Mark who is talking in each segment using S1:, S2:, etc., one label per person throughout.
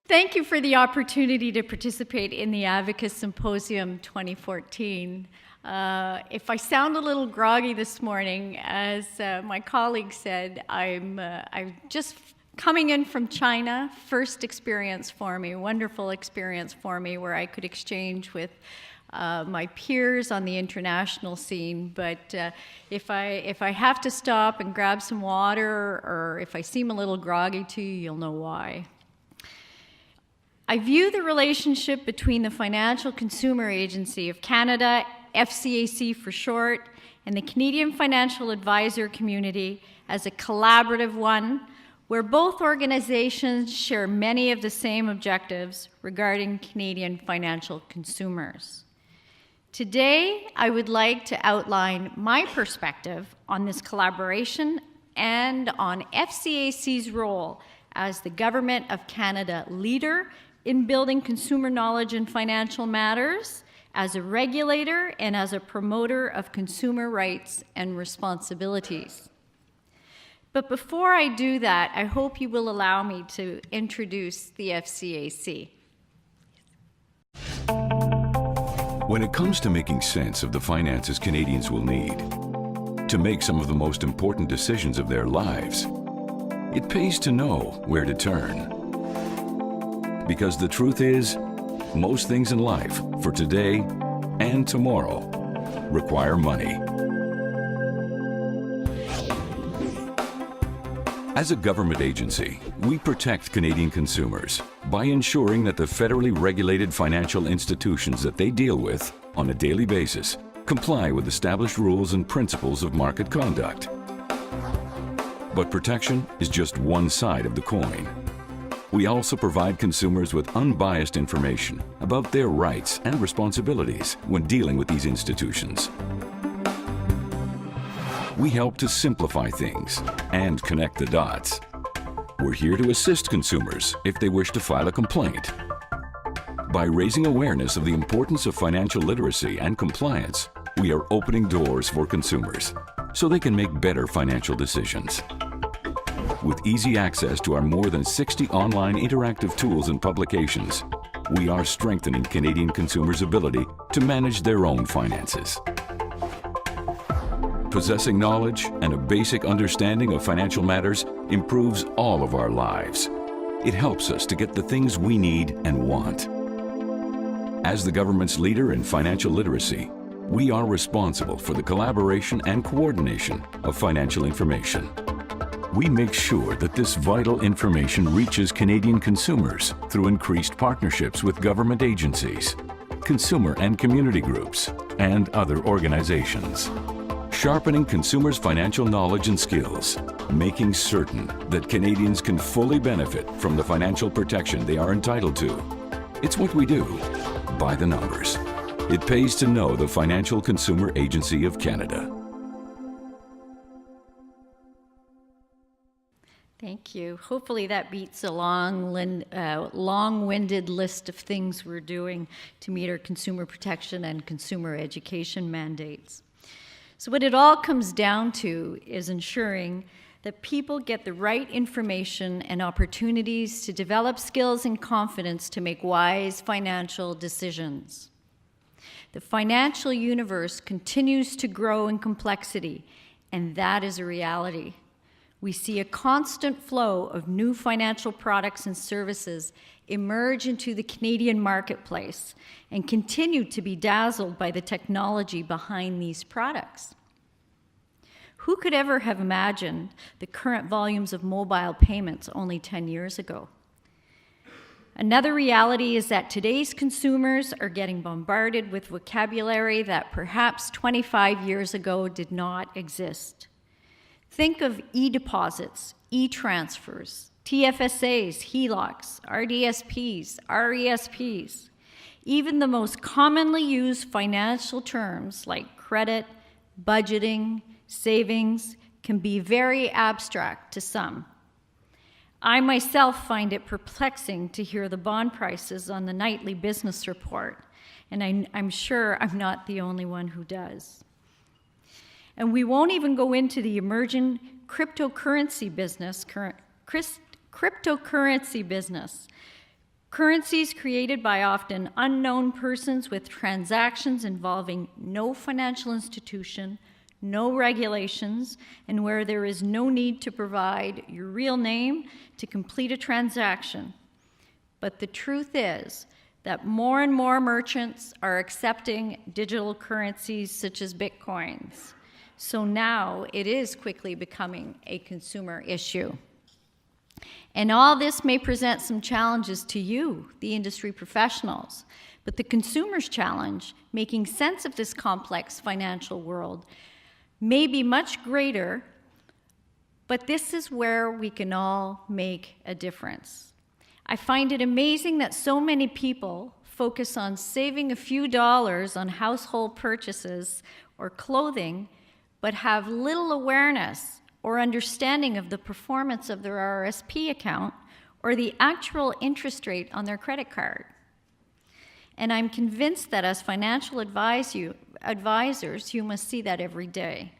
S1: Thank you for the opportunity to participate in the Advocis Symposium 2014. If I sound a little groggy this morning, as my colleague said, I'm just coming in from China. First experience for me, wonderful experience for me, where I could exchange with my peers on the international scene. But if I have to stop and grab some water, or if I seem a little groggy to you, you'll know why. I view the relationship between the Financial Consumer Agency of Canada, FCAC for short, and the Canadian financial advisor community as a collaborative one, where both organizations share many of the same objectives regarding Canadian financial consumers. Today, I would like to outline my perspective on this collaboration and on FCAC's role as the Government of Canada leader in building consumer knowledge in financial matters, as a regulator and as a promoter of consumer rights and responsibilities. But before I do that, I hope you will allow me to introduce the FCAC.
S2: When it comes to making sense of the finances Canadians will need to make some of the most important decisions of their lives, it pays to know where to turn. Because the truth is, most things in life, for today and tomorrow, require money. As a government agency, we protect Canadian consumers by ensuring that the federally regulated financial institutions that they deal with on a daily basis comply with established rules and principles of market conduct. But protection is just one side of the coin. We also provide consumers with unbiased information about their rights and responsibilities when dealing with these institutions. We help to simplify things and connect the dots. We're here to assist consumers if they wish to file a complaint. By raising awareness of the importance of financial literacy and compliance, we are opening doors for consumers so they can make better financial decisions. With easy access to our more than 60 online interactive tools and publications, we are strengthening Canadian consumers' ability to manage their own finances. Possessing knowledge and a basic understanding of financial matters improves all of our lives. It helps us to get the things we need and want. As the government's leader in financial literacy, we are responsible for the collaboration and coordination of financial information. We make sure that this vital information reaches Canadian consumers through increased partnerships with government agencies, consumer and community groups, and other organizations. Sharpening consumers' financial knowledge and skills, making certain that Canadians can fully benefit from the financial protection they are entitled to. It's what we do, by the numbers. It pays to know the Financial Consumer Agency of Canada.
S1: Thank you. Hopefully that beats a long-winded list of things we're doing to meet our consumer protection and consumer education mandates. So what it all comes down to is ensuring that people get the right information and opportunities to develop skills and confidence to make wise financial decisions. The financial universe continues to grow in complexity, and that is a reality. We see a constant flow of new financial products and services emerge into the Canadian marketplace and continue to be dazzled by the technology behind these products. Who could ever have imagined the current volumes of mobile payments only 10 years ago? Another reality is that today's consumers are getting bombarded with vocabulary that perhaps 25 years ago did not exist. Think of e-deposits, e-transfers, TFSAs, HELOCs, RDSPs, RESPs. Even the most commonly used financial terms like credit, budgeting, savings can be very abstract to some. I myself find it perplexing to hear the bond prices on the nightly business report, and I'm sure I'm not the only one who does. And we won't even go into the emerging cryptocurrency business, Currencies created by often unknown persons with transactions involving no financial institution, no regulations, and where there is no need to provide your real name to complete a transaction. But the truth is that more and more merchants are accepting digital currencies such as Bitcoins. So now it is quickly becoming a consumer issue. And all this may present some challenges to you, the industry professionals, but the consumer's challenge, making sense of this complex financial world, may be much greater, but this is where we can all make a difference. I find it amazing that so many people focus on saving a few dollars on household purchases or clothing, but have little awareness or understanding of the performance of their RRSP account or the actual interest rate on their credit card. And I'm convinced that as financial advisors, you must see that every day.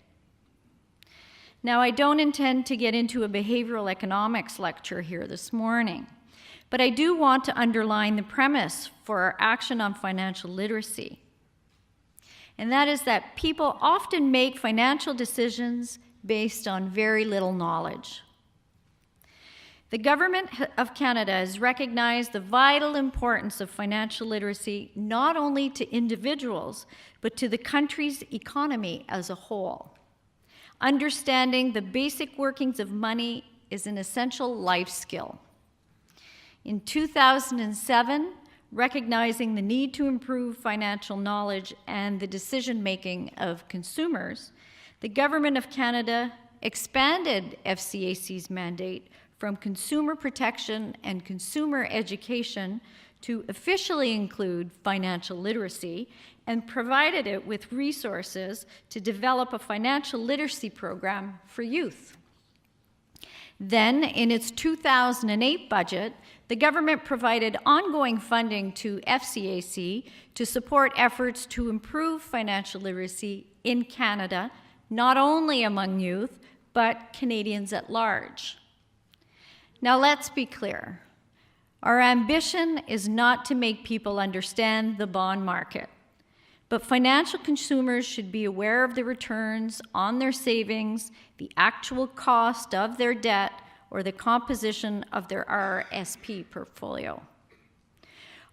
S1: Now, I don't intend to get into a behavioral economics lecture here this morning, but I do want to underline the premise for our action on financial literacy. And that is that people often make financial decisions based on very little knowledge. The Government of Canada has recognized the vital importance of financial literacy not only to individuals, but to the country's economy as a whole. Understanding the basic workings of money is an essential life skill. In 2007, recognizing the need to improve financial knowledge and the decision-making of consumers, the Government of Canada expanded FCAC's mandate from consumer protection and consumer education to officially include financial literacy and provided it with resources to develop a financial literacy program for youth. Then, in its 2008 budget, the government provided ongoing funding to FCAC to support efforts to improve financial literacy in Canada, not only among youth, but Canadians at large. Now, let's be clear. Our ambition is not to make people understand the bond market, but financial consumers should be aware of the returns on their savings, the actual cost of their debt, or the composition of their RRSP portfolio.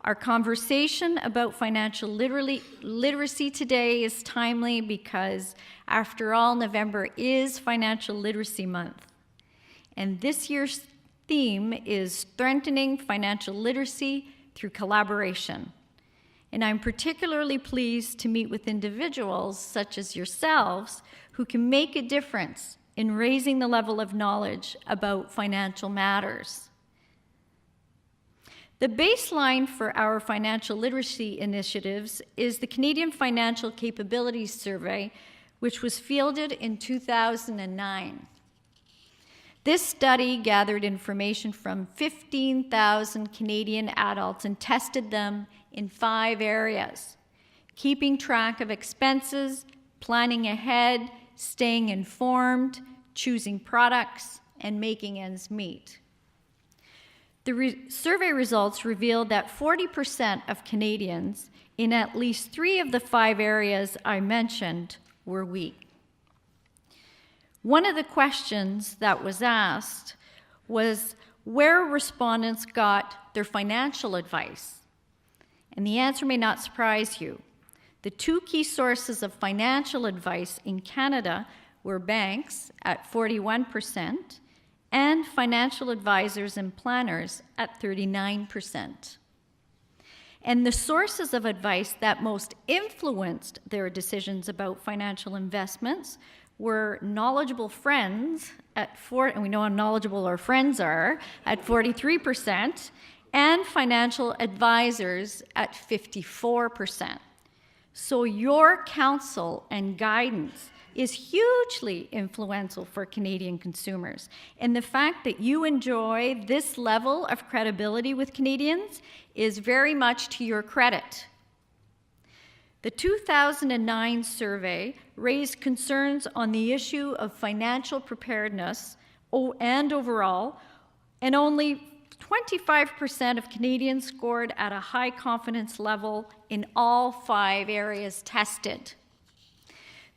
S1: Our conversation about financial literacy today is timely because, after all, November is Financial Literacy Month. And this year's theme is strengthening financial literacy through collaboration. And I'm particularly pleased to meet with individuals such as yourselves who can make a difference in raising the level of knowledge about financial matters. The baseline for our financial literacy initiatives is the Canadian Financial Capabilities Survey, which was fielded in 2009. This study gathered information from 15,000 Canadian adults and tested them in 5 areas: keeping track of expenses, planning ahead, staying informed, choosing products, and making ends meet. The survey results revealed that 40% of Canadians in at least 3 of the 5 areas I mentioned were weak. One of the questions that was asked was where respondents got their financial advice. And the answer may not surprise you. The 2 key sources of financial advice in Canada were banks at 41% and financial advisors and planners at 39%. And the sources of advice that most influenced their decisions about financial investments were knowledgeable friends at and we know how knowledgeable our friends are, at 43%, and financial advisors at 54%. So your counsel and guidance is hugely influential for Canadian consumers. And the fact that you enjoy this level of credibility with Canadians is very much to your credit. The 2009 survey raised concerns on the issue of financial preparedness and overall, and only 25% of Canadians scored at a high confidence level in all 5 areas tested.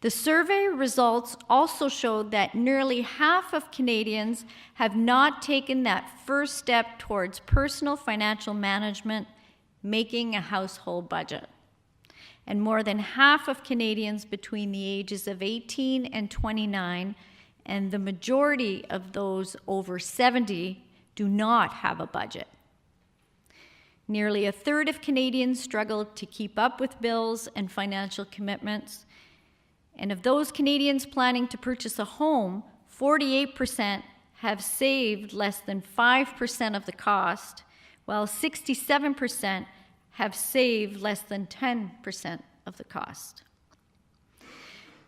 S1: The survey results also showed that nearly half of Canadians have not taken that first step towards personal financial management, making a household budget. And more than half of Canadians between the ages of 18 and 29, and the majority of those over 70, do not have a budget. Nearly a third of Canadians struggle to keep up with bills and financial commitments. And of those Canadians planning to purchase a home, 48% have saved less than 5% of the cost, while 67% have saved less than 10% of the cost.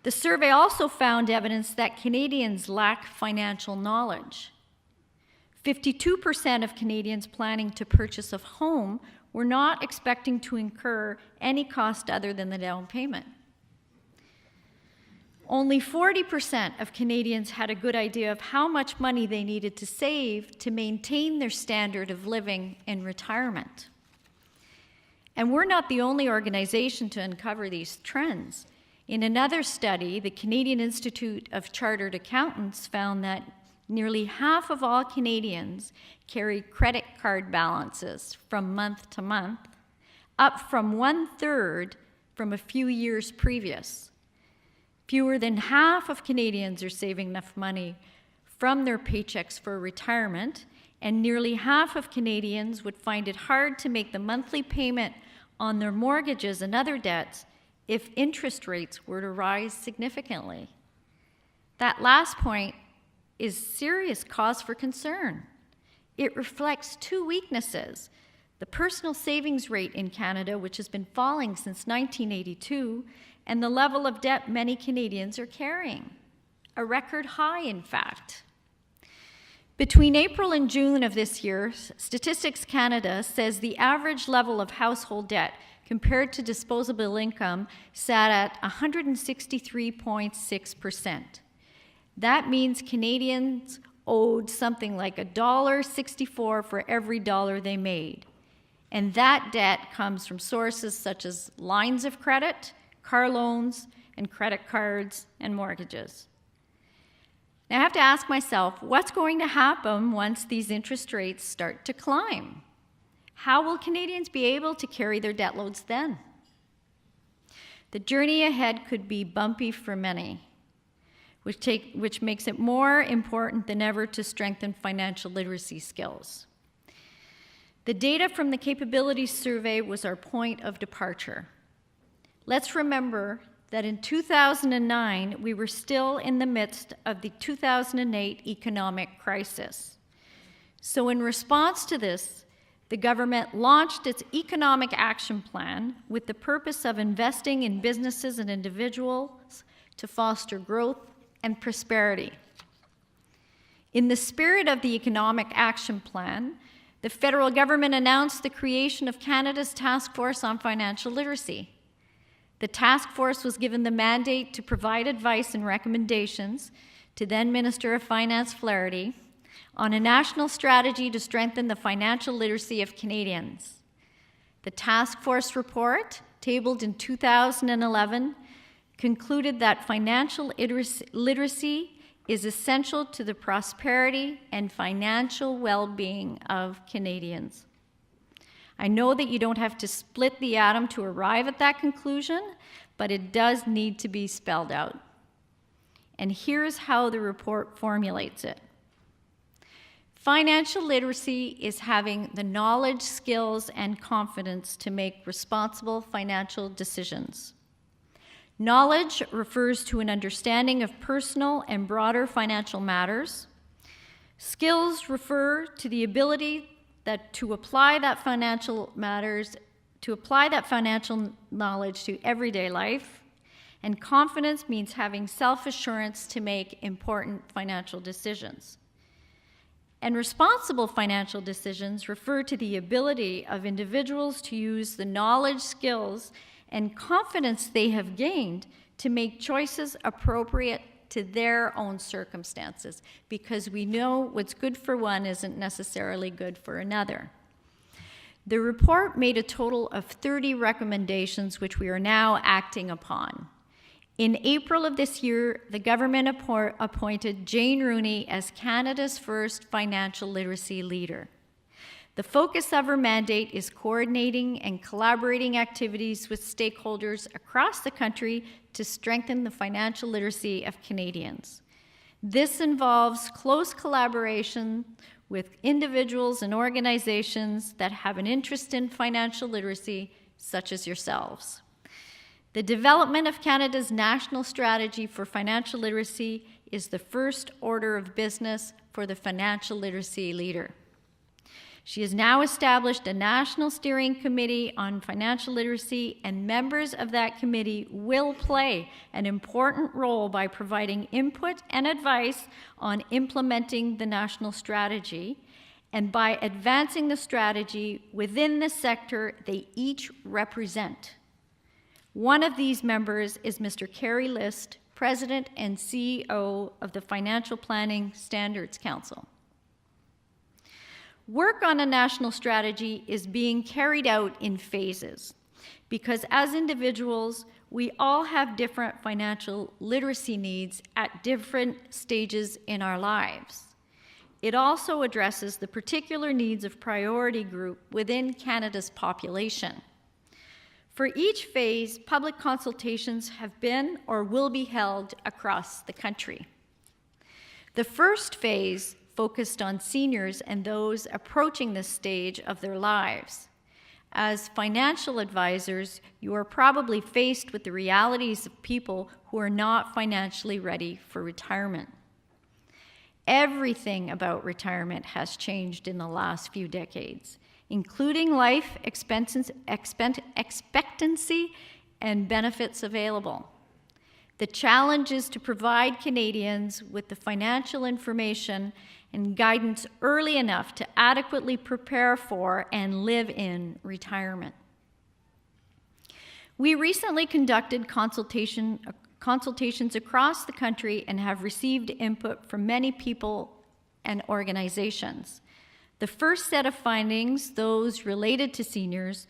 S1: The survey also found evidence that Canadians lack financial knowledge. 52% of Canadians planning to purchase a home were not expecting to incur any cost other than the down payment. Only 40% of Canadians had a good idea of how much money they needed to save to maintain their standard of living in retirement. And we're not the only organization to uncover these trends. In another study, the Canadian Institute of Chartered Accountants found that nearly half of all Canadians carry credit card balances from month to month, up from 1/3 from a few years previous. Fewer than half of Canadians are saving enough money from their paychecks for retirement, and nearly half of Canadians would find it hard to make the monthly payment on their mortgages and other debts if interest rates were to rise significantly. That last point is serious cause for concern. It reflects 2 weaknesses: the personal savings rate in Canada, which has been falling since 1982, and the level of debt many Canadians are carrying, a record high, in fact. Between April and June of this year, Statistics Canada says the average level of household debt compared to disposable income sat at 163.6%. That means Canadians owed something like $1.64 for every dollar they made. And that debt comes from sources such as lines of credit, car loans, and credit cards and mortgages. Now, I have to ask myself, what's going to happen once these interest rates start to climb? How will Canadians be able to carry their debt loads then? The journey ahead could be bumpy for many, which makes it more important than ever to strengthen financial literacy skills. The data from the Capabilities Survey was our point of departure. Let's remember that in 2009, we were still in the midst of the 2008 economic crisis. So in response to this, the government launched its Economic Action Plan with the purpose of investing in businesses and individuals to foster growth and prosperity. In the spirit of the Economic Action Plan, the federal government announced the creation of Canada's Task Force on Financial Literacy. The task force was given the mandate to provide advice and recommendations to then Minister of Finance Flaherty on a national strategy to strengthen the financial literacy of Canadians. The task force report, tabled in 2011, concluded that financial literacy is essential to the prosperity and financial well-being of Canadians. I know that you don't have to split the atom to arrive at that conclusion, but it does need to be spelled out. And here's how the report formulates it. Financial literacy is having the knowledge, skills, and confidence to make responsible financial decisions. Knowledge refers to an understanding of personal and broader financial matters. Skills refer to the ability to apply that financial knowledge to everyday life. And confidence means having self-assurance to make important financial decisions. And responsible financial decisions refer to the ability of individuals to use the knowledge, skills, and confidence they have gained to make choices appropriate to their own circumstances, because we know what's good for one isn't necessarily good for another. The report made a total of 30 recommendations, which we are now acting upon. In April of this year, the government appointed Jane Rooney as Canada's first financial literacy leader. The focus of her mandate is coordinating and collaborating activities with stakeholders across the country to strengthen the financial literacy of Canadians. This involves close collaboration with individuals and organizations that have an interest in financial literacy, such as yourselves. The development of Canada's national strategy for financial literacy is the first order of business for the financial literacy leader. She has now established a national steering committee on financial literacy, and members of that committee will play an important role by providing input and advice on implementing the national strategy and by advancing the strategy within the sector they each represent. One of these members is Mr. Kerry List, President and CEO of the Financial Planning Standards Council. Work on a national strategy is being carried out in phases because as individuals, we all have different financial literacy needs at different stages in our lives. It also addresses the particular needs of priority group within Canada's population. For each phase, public consultations have been or will be held across the country. The first phase focused on seniors and those approaching this stage of their lives. As financial advisors, you are probably faced with the realities of people who are not financially ready for retirement. Everything about retirement has changed in the last few decades, including life expectancy and benefits available. The challenge is to provide Canadians with the financial information and guidance early enough to adequately prepare for and live in retirement. We recently conducted consultations across the country and have received input from many people and organizations. The first set of findings, those related to seniors,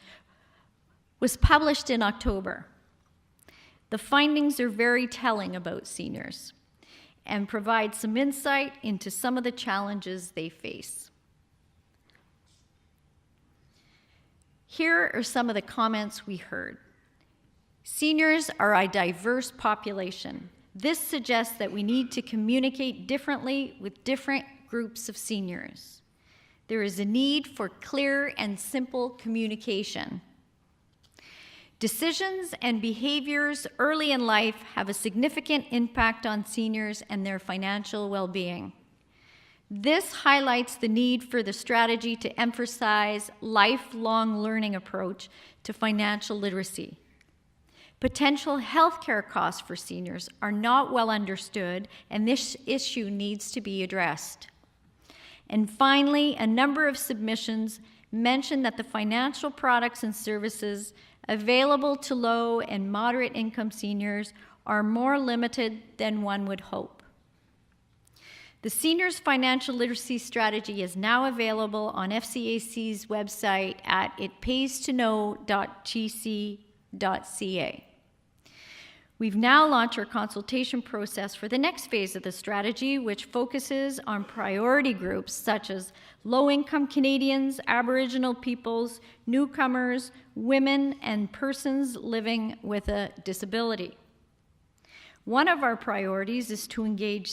S1: was published in October. The findings are very telling about seniors and provide some insight into some of the challenges they face. Here are some of the comments we heard. Seniors are a diverse population. This suggests that we need to communicate differently with different groups of seniors. There is a need for clear and simple communication. Decisions and behaviors early in life have a significant impact on seniors and their financial well-being. This highlights the need for the strategy to emphasize lifelong learning approach to financial literacy. Potential healthcare costs for seniors are not well understood, and this issue needs to be addressed. And finally, a number of submissions mention that the financial products and services available to low and moderate income seniors are more limited than one would hope. The Seniors Financial Literacy Strategy is now available on FCAC's website at itpaystoknow.gc.ca. We've now launched our consultation process for the next phase of the strategy, which focuses on priority groups such as low-income Canadians, Aboriginal peoples, newcomers, women, and persons living with a disability. One of our priorities is to engage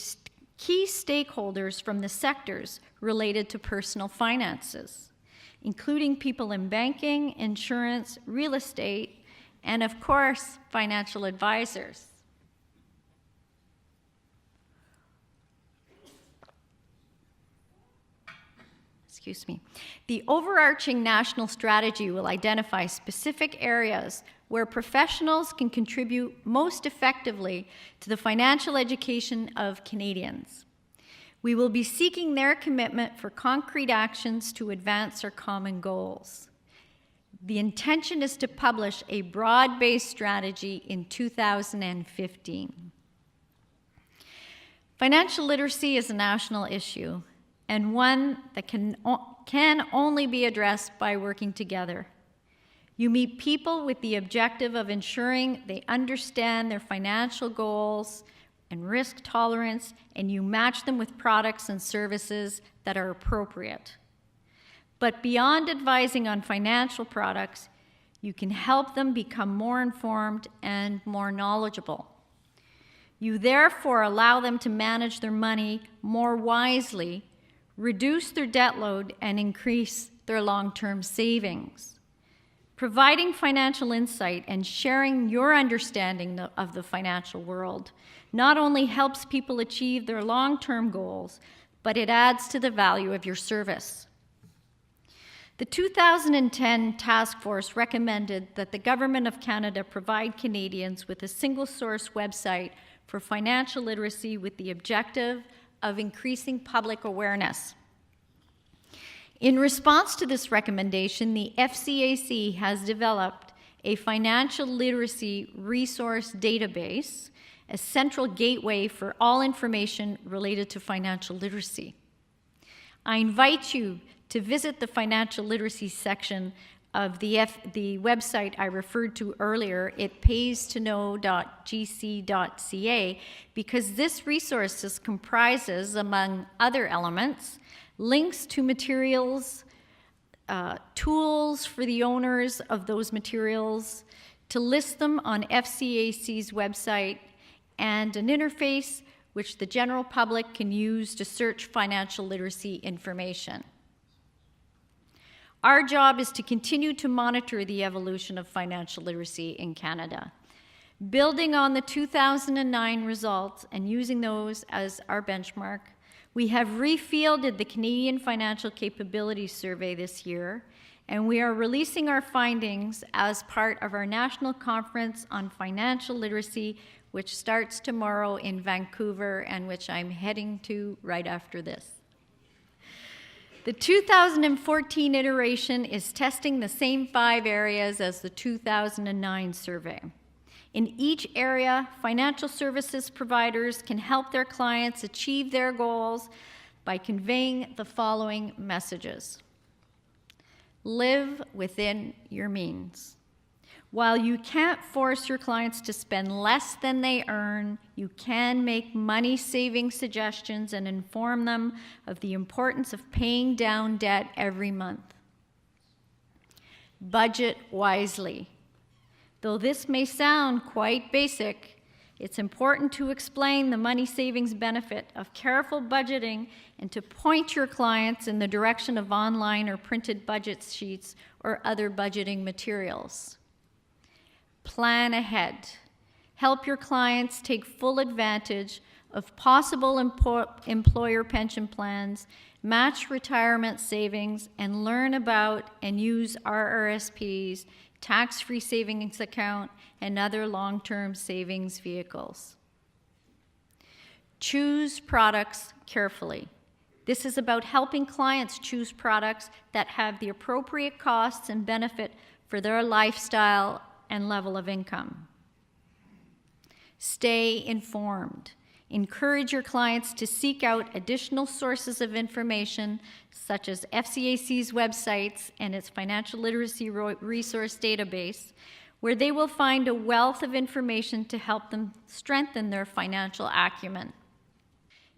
S1: key stakeholders from the sectors related to personal finances, including people in banking, insurance, real estate, and of course, financial advisors. Excuse me. The overarching national strategy will identify specific areas where professionals can contribute most effectively to the financial education of Canadians. We will be seeking their commitment for concrete actions to advance our common goals. The intention is to publish a broad-based strategy in 2015. Financial literacy is a national issue, and one that can only be addressed by working together. You meet people with the objective of ensuring they understand their financial goals and risk tolerance, and you match them with products and services that are appropriate. But beyond advising on financial products, you can help them become more informed and more knowledgeable. You therefore allow them to manage their money more wisely, reduce their debt load, and increase their long-term savings. Providing financial insight and sharing your understanding of the financial world not only helps people achieve their long-term goals, but it adds to the value of your service. The 2010 task force recommended that the Government of Canada provide Canadians with a single-source website for financial literacy with the objective of increasing public awareness. In response to this recommendation, the FCAC has developed a financial literacy resource database, a central gateway for all information related to financial literacy. I invite you to visit the financial literacy section of the website I referred to earlier, itpaystoknow.gc.ca, because this resource comprises, among other elements, links to materials, tools for the owners of those materials, to list them on FCAC's website, and an interface which the general public can use to search financial literacy information. Our job is to continue to monitor the evolution of financial literacy in Canada. Building on the 2009 results and using those as our benchmark, we have refielded the Canadian Financial Capabilities Survey this year, and we are releasing our findings as part of our National Conference on Financial Literacy, which starts tomorrow in Vancouver and which I'm heading to right after this. The 2014 iteration is testing the same 5 areas as the 2009 survey. In each area, financial services providers can help their clients achieve their goals by conveying the following messages. Live within your means. While you can't force your clients to spend less than they earn, you can make money-saving suggestions and inform them of the importance of paying down debt every month. Budget wisely. Though this may sound quite basic, it's important to explain the money savings benefit of careful budgeting and to point your clients in the direction of online or printed budget sheets or other budgeting materials. Plan ahead. Help your clients take full advantage of possible employer pension plans, match retirement savings, and learn about and use RRSPs, tax-free savings account, and other long-term savings vehicles. Choose products carefully. This is about helping clients choose products that have the appropriate costs and benefit for their lifestyle and level of income. Stay informed. Encourage your clients to seek out additional sources of information, such as FCAC's websites and its financial literacy resource database, where they will find a wealth of information to help them strengthen their financial acumen.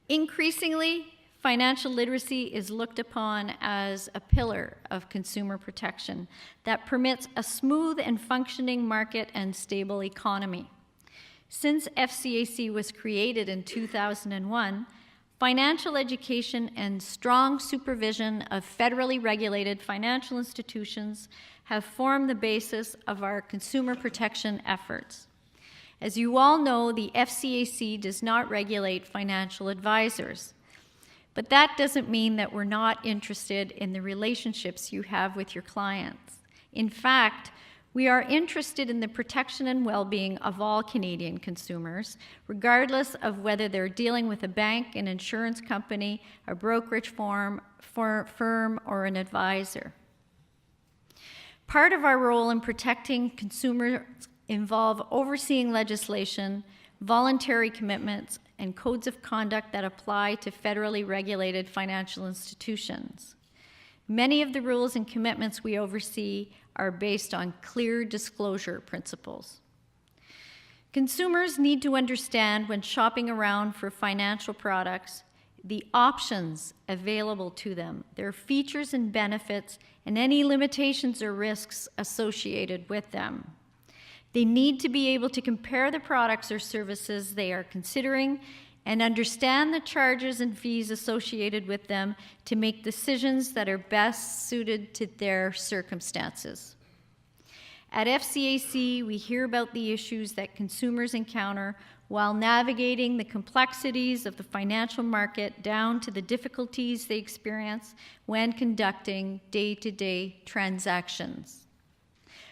S1: Increasingly, financial literacy is looked upon as a pillar of consumer protection that permits a smooth and functioning market and stable economy. Since FCAC was created in 2001, financial education and strong supervision of federally regulated financial institutions have formed the basis of our consumer protection efforts. As you all know, the FCAC does not regulate financial advisors. But that doesn't mean that we're not interested in the relationships you have with your clients. In fact, we are interested in the protection and well-being of all Canadian consumers, regardless of whether they're dealing with a bank, an insurance company, a brokerage firm, or an advisor. Part of our role in protecting consumers involve overseeing legislation voluntary commitments, and codes of conduct that apply to federally regulated financial institutions. Many of the rules and commitments we oversee are based on clear disclosure principles. Consumers need to understand when shopping around for financial products the options available to them, their features and benefits, and any limitations or risks associated with them. They need to be able to compare the products or services they are considering and understand the charges and fees associated with them to make decisions that are best suited to their circumstances. At FCAC, we hear about the issues that consumers encounter while navigating the complexities of the financial market down to the difficulties they experience when conducting day-to-day transactions.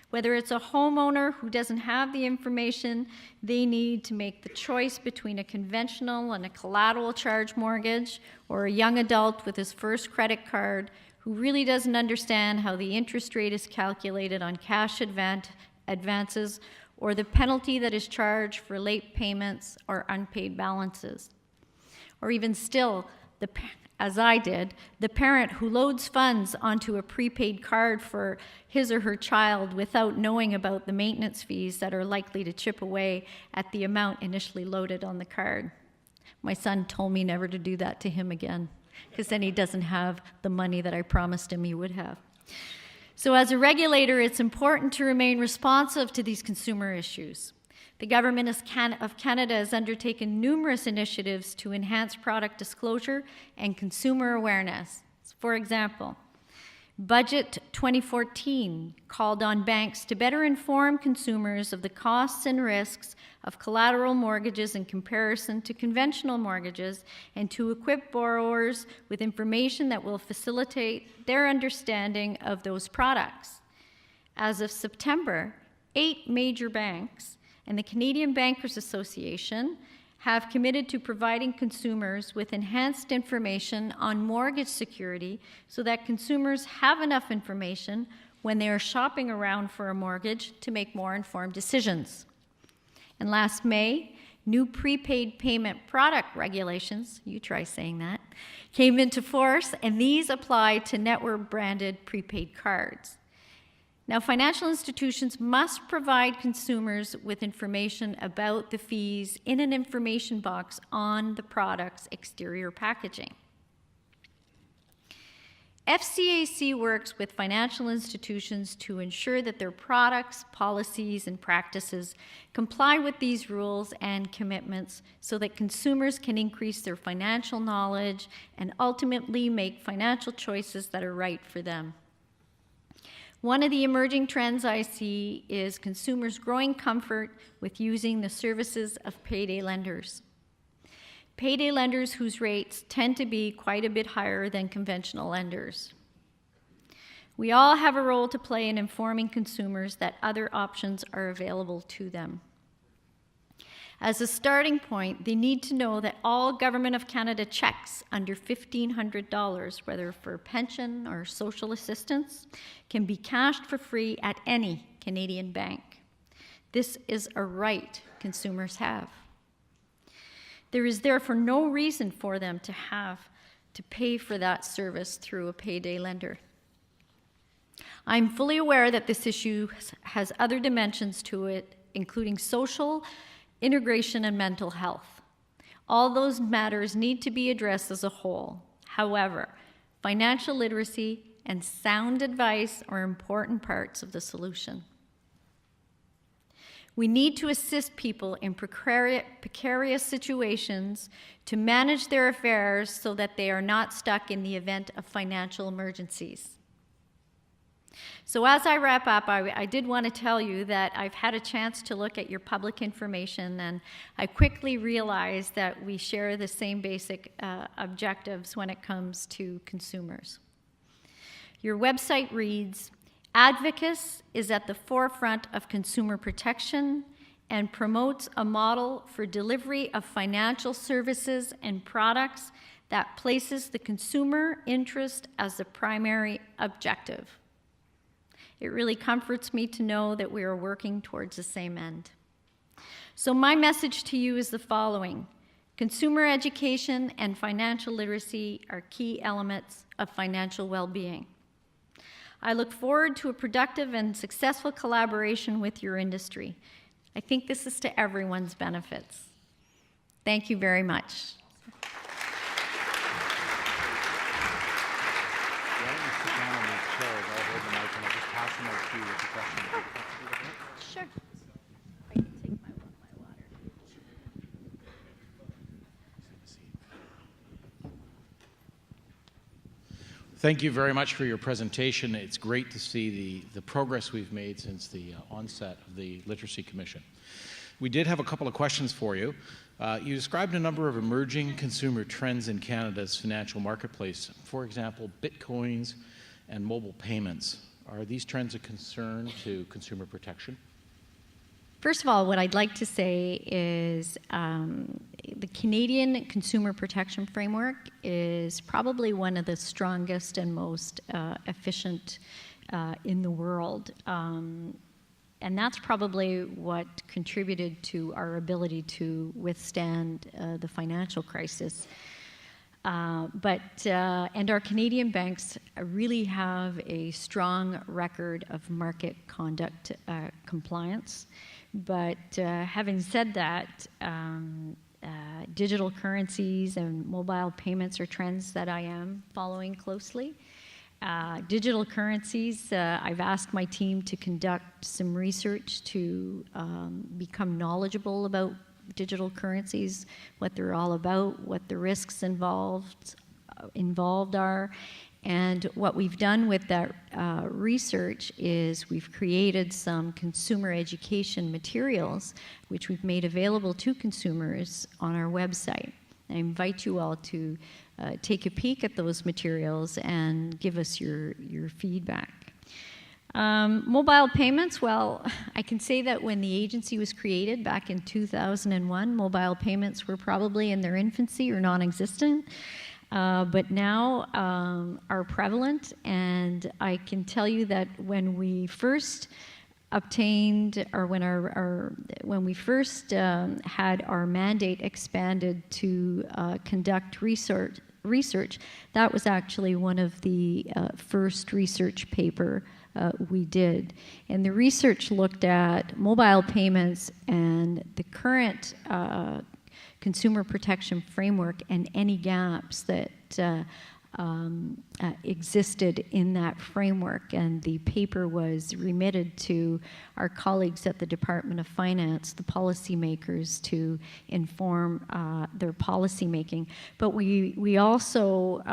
S1: Whether it's a homeowner who doesn't have the information they need to make the choice between a conventional and a collateral charge mortgage, or a young adult with his first credit card who really doesn't understand how the interest rate is calculated on cash advances, or the penalty that is charged for late payments or unpaid balances. Or even still, as I did, the parent who loads funds onto a prepaid card for his or her child without knowing about the maintenance fees that are likely to chip away at the amount initially loaded on the card. My son told me never to do that to him again, because then he doesn't have the money that I promised him he would have. So as a regulator, it's important to remain responsive to these consumer issues. The government of Canada has undertaken numerous initiatives to enhance product disclosure and consumer awareness. For example, Budget 2014 called on banks to better inform consumers of the costs and risks of collateral mortgages in comparison to conventional mortgages, and to equip borrowers with information that will facilitate their understanding of those products. As of September, 8 major banks and the Canadian Bankers Association have committed to providing consumers with enhanced information on mortgage security so that consumers have enough information when they are shopping around for a mortgage to make more informed decisions. And last May, new prepaid payment product regulations, you try saying that, came into force, and these apply to network-branded prepaid cards. Now, financial institutions must provide consumers with information about the fees in an information box on the product's exterior packaging. FCAC works with financial institutions to ensure that their products, policies, and practices comply with these rules and commitments so that consumers can increase their financial knowledge and ultimately make financial choices that are right for them. One of the emerging trends I see is consumers' growing comfort with using the services of payday lenders. Payday lenders whose rates tend to be quite a bit higher than conventional lenders. We all have a role to play in informing consumers that other options are available to them. As a starting point, they need to know that all Government of Canada checks under $1,500, whether for pension or social assistance, can be cashed for free at any Canadian bank. This is a right consumers have. There is therefore no reason for them to have to pay for that service through a payday lender. I'm fully aware that this issue has other dimensions to it, including social, integration, and mental health. All those matters need to be addressed as a whole. However, financial literacy and sound advice are important parts of the solution. We need to assist people in precarious situations to manage their affairs so that they are not stuck in the event of financial emergencies. So as I wrap up, I did want to tell you that I've had a chance to look at your public information, and I quickly realized that we share the same basic objectives when it comes to consumers. Your website reads, Advocis is at the forefront of consumer protection and promotes a model for delivery of financial services and products that places the consumer interest as the primary objective. It really comforts me to know that we are working towards the same end. So my message to you is the following. Consumer education and financial literacy are key elements of financial well-being. I look forward to a productive and successful collaboration with your industry. I think this is to everyone's benefits. Thank you very much. Sure. I can take my water.
S3: Thank you very much for your presentation. It's great to see the progress we've made since the onset of the Literacy Commission. We did have a couple of questions for you. You described a number of emerging consumer trends in Canada's financial marketplace. For example, bitcoins and mobile payments. Are these trends a concern to consumer protection?
S1: First of all, what I'd like to say is the Canadian Consumer Protection Framework is probably one of the strongest and most efficient in the world. And that's probably what contributed to our ability to withstand the financial crisis. And our Canadian banks really have a strong record of market conduct compliance. But having said that, digital currencies and mobile payments are trends that I am following closely. Digital currencies, I've asked my team to conduct some research to become knowledgeable about digital currencies, what they're all about, what the risks involved are. And what we've done with that research is we've created some consumer education materials which we've made available to consumers on our website. I invite you all to take a peek at those materials and give us your feedback. Mobile payments, well, I can say that when the agency was created back in 2001, mobile payments were probably in their infancy or non-existent, but now are prevalent. And I can tell you that when we first obtained, or when we first had our mandate expanded to conduct research, that was actually one of the first research paper we did. And the research looked at mobile payments and the current consumer protection framework and any gaps that existed in that framework. And the paper was remitted to our colleagues at the Department of Finance, the policymakers, to inform their policymaking. But we also,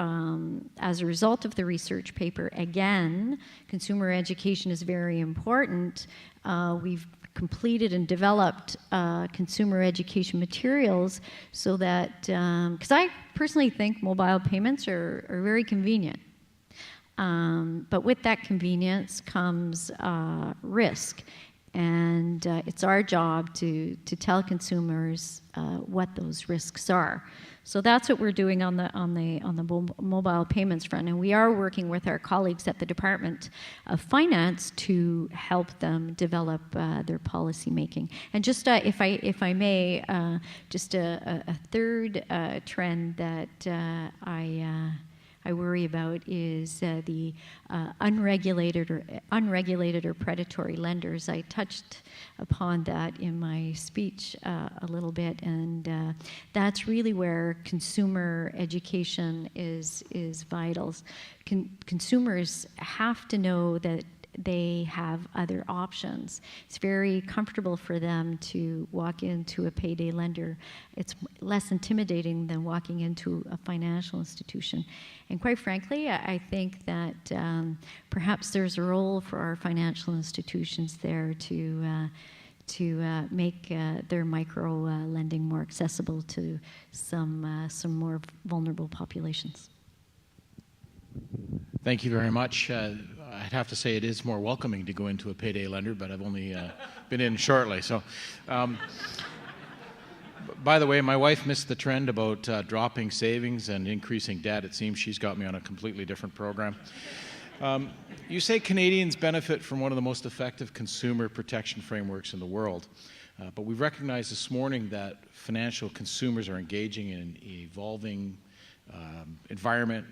S1: as a result of the research paper, again, consumer education is very important. We've completed and developed consumer education materials so that, because I personally think mobile payments are very convenient. But with that convenience comes risk. And it's our job to tell consumers what those risks are. So that's what we're doing on the mobile payments front, and we are working with our colleagues at the Department of Finance to help them develop their policy making. And just if I may, just a third trend that I worry about is the unregulated or predatory lenders. I touched upon that in my speech a little bit, and that's really where consumer education is vital. Consumers have to know that they have other options. It's very comfortable for them to walk into a payday lender. It's less intimidating than walking into a financial institution. And quite frankly, I think that perhaps there's a role for our financial institutions there to make their micro lending more accessible to some more vulnerable populations.
S3: Thank you very much. I'd have to say it is more welcoming to go into a payday lender, but I've only been in shortly. So, by the way, my wife missed the trend about dropping savings and increasing debt. It seems she's got me on a completely different program. You say Canadians benefit from one of the most effective consumer protection frameworks in the world. But we recognize this morning that financial consumers are engaging in an evolving environment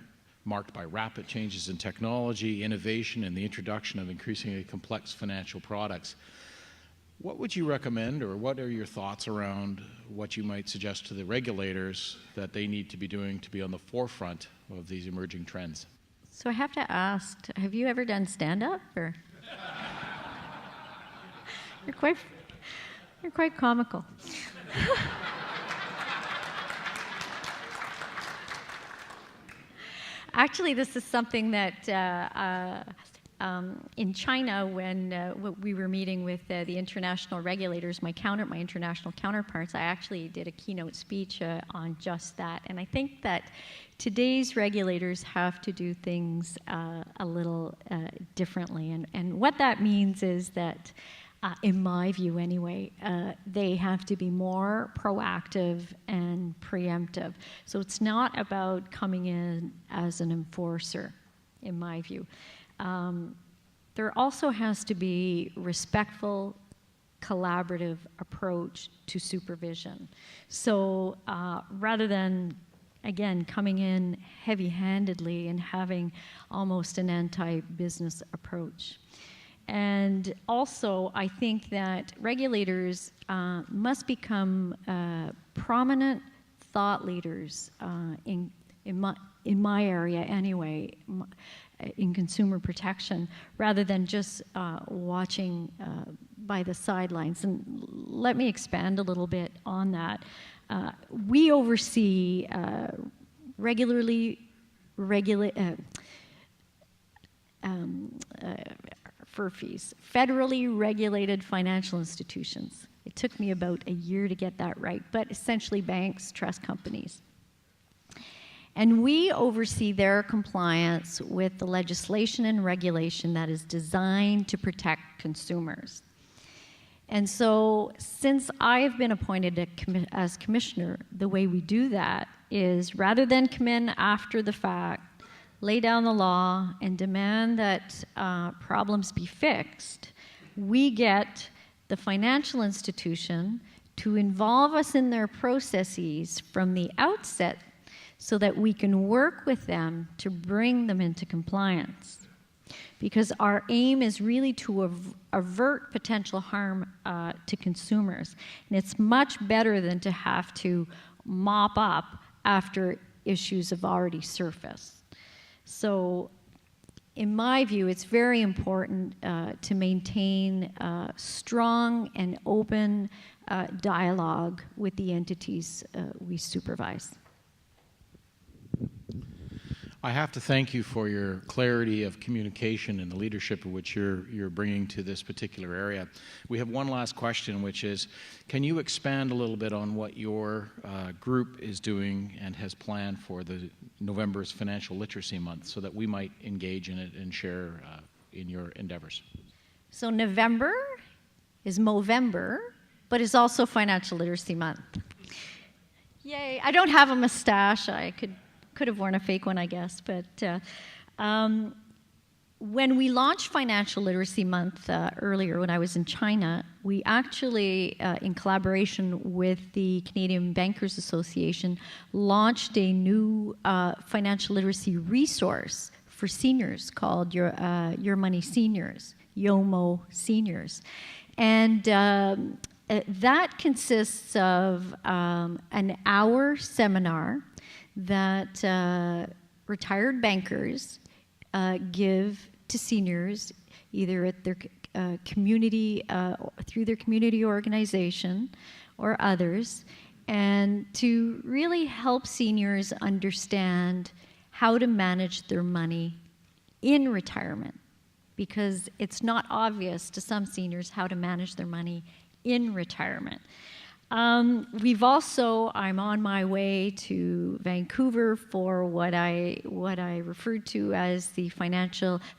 S3: marked by rapid changes in technology, innovation, and the introduction of increasingly complex financial products. What would you recommend, or what are your thoughts around what you might suggest to the regulators that they need to be doing to be on the forefront of these emerging trends?
S1: So I have to ask, have you ever done stand-up, or? You're quite comical. Actually, this is something that in China, when we were meeting with the international regulators, my international counterparts, I actually did a keynote speech on just that. And I think that today's regulators have to do things a little differently. And what that means is that, in my view anyway, they have to be more proactive and preemptive. So it's not about coming in as an enforcer, in my view. There also has to be respectful, collaborative approach to supervision. So rather than, again, coming in heavy-handedly and having almost an anti-business approach. And also, I think that regulators must become prominent thought leaders in my area anyway, in consumer protection, rather than just watching by the sidelines. And let me expand a little bit on that. We oversee FERFIs, federally regulated financial institutions. It took me about a year to get that right, but essentially banks, trust companies. And we oversee their compliance with the legislation and regulation that is designed to protect consumers. And so, since I've been appointed as commissioner, the way we do that is, rather than come in after the fact, lay down the law, and demand that problems be fixed, we get the financial institution to involve us in their processes from the outset so that we can work with them to bring them into compliance. Because our aim is really to avert potential harm to consumers. And it's much better than to have to mop up after issues have already surfaced. So, in my view, it's very important to maintain strong and open dialogue with the entities we supervise.
S3: I have to thank you for your clarity of communication and the leadership of which you're bringing to this particular area. We have one last question, which is, can you expand a little bit on what your group is doing and has planned for the November's Financial Literacy Month, so that we might engage in it and share in your endeavors?
S1: So November is Movember, but it's also Financial Literacy Month. Yay! I don't have a mustache. I could have worn a fake one, I guess. But when we launched Financial Literacy Month earlier, when I was in China, we actually, in collaboration with the Canadian Bankers Association, launched a new financial literacy resource for seniors called Your Money Seniors, YOMO Seniors. And that consists of an hour seminar that retired bankers give to seniors, either at their community, through their community organization or others, and to really help seniors understand how to manage their money in retirement, because it's not obvious to some seniors how to manage their money in retirement. I'm on my way to Vancouver for what I referred to as the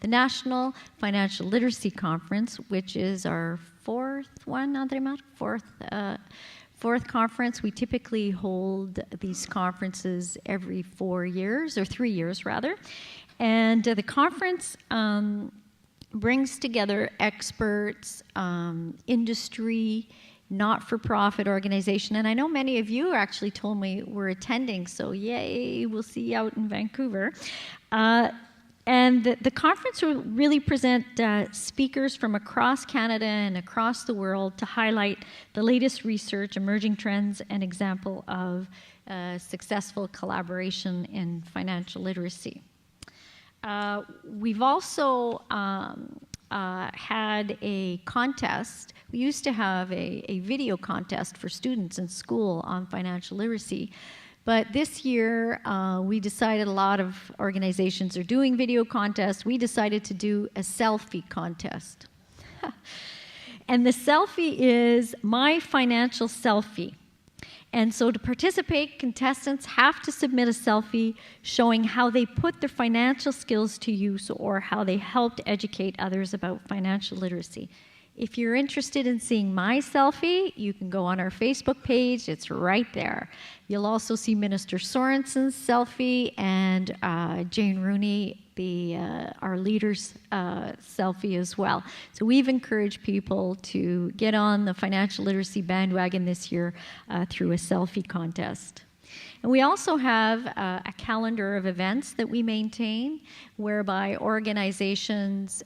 S1: National Financial Literacy Conference, which is our fourth one, André-Marc? Fourth conference. We typically hold these conferences every 4 years, or 3 years rather. And the conference brings together experts, industry, not-for-profit organization. And I know many of you actually told me were attending, so yay, we'll see you out in Vancouver. And the conference will really present speakers from across Canada and across the world to highlight the latest research, emerging trends, and example of successful collaboration in financial literacy. We've also had a contest. We used to have a video contest for students in school on financial literacy. But this year, we decided, a lot of organizations are doing video contests. We decided to do a selfie contest. And the selfie is my financial selfie. And so to participate, contestants have to submit a selfie showing how they put their financial skills to use or how they helped educate others about financial literacy. If you're interested in seeing my selfie, you can go on our Facebook page. It's right there. You'll also see Minister Sorensen's selfie and Jane Rooney, our leader's selfie as well. So we've encouraged people to get on the financial literacy bandwagon this year through a selfie contest. And we also have a calendar of events that we maintain whereby organizations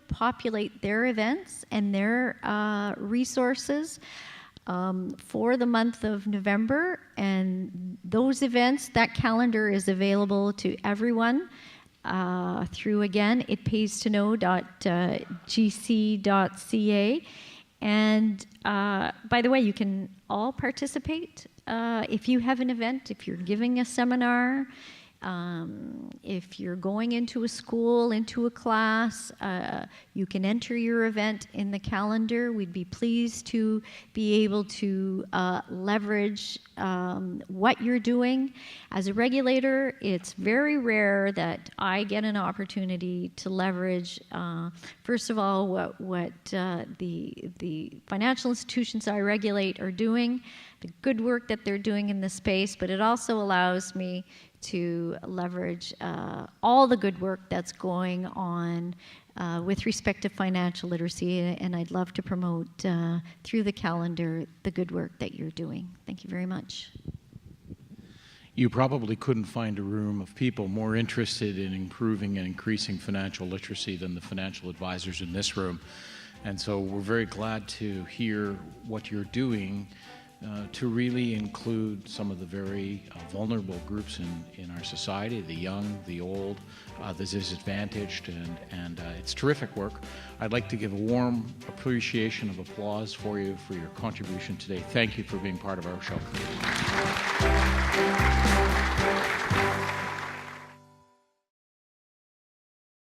S1: populate their events and their resources for the month of November. And those events, that calendar is available to everyone through, again, itpaystoknow.gc.ca. And by the way, you can all participate if you have an event, if you're giving a seminar, if you're going into a school, into a class, you can enter your event in the calendar. We'd be pleased to be able to leverage what you're doing. As a regulator, it's very rare that I get an opportunity to leverage, first of all, what the financial institutions I regulate are doing, the good work that they're doing in the space, but it also allows me to leverage all the good work that's going on with respect to financial literacy, and I'd love to promote through the calendar the good work that you're doing. Thank you very much.
S3: You probably couldn't find a room of people more interested in improving and increasing financial literacy than the financial advisors in this room. And so we're very glad to hear what you're doing to really include some of the very vulnerable groups in our society, the young, the old, the disadvantaged, and it's terrific work. I'd like to give a warm appreciation of applause for you for your contribution today. Thank you for being part of our show.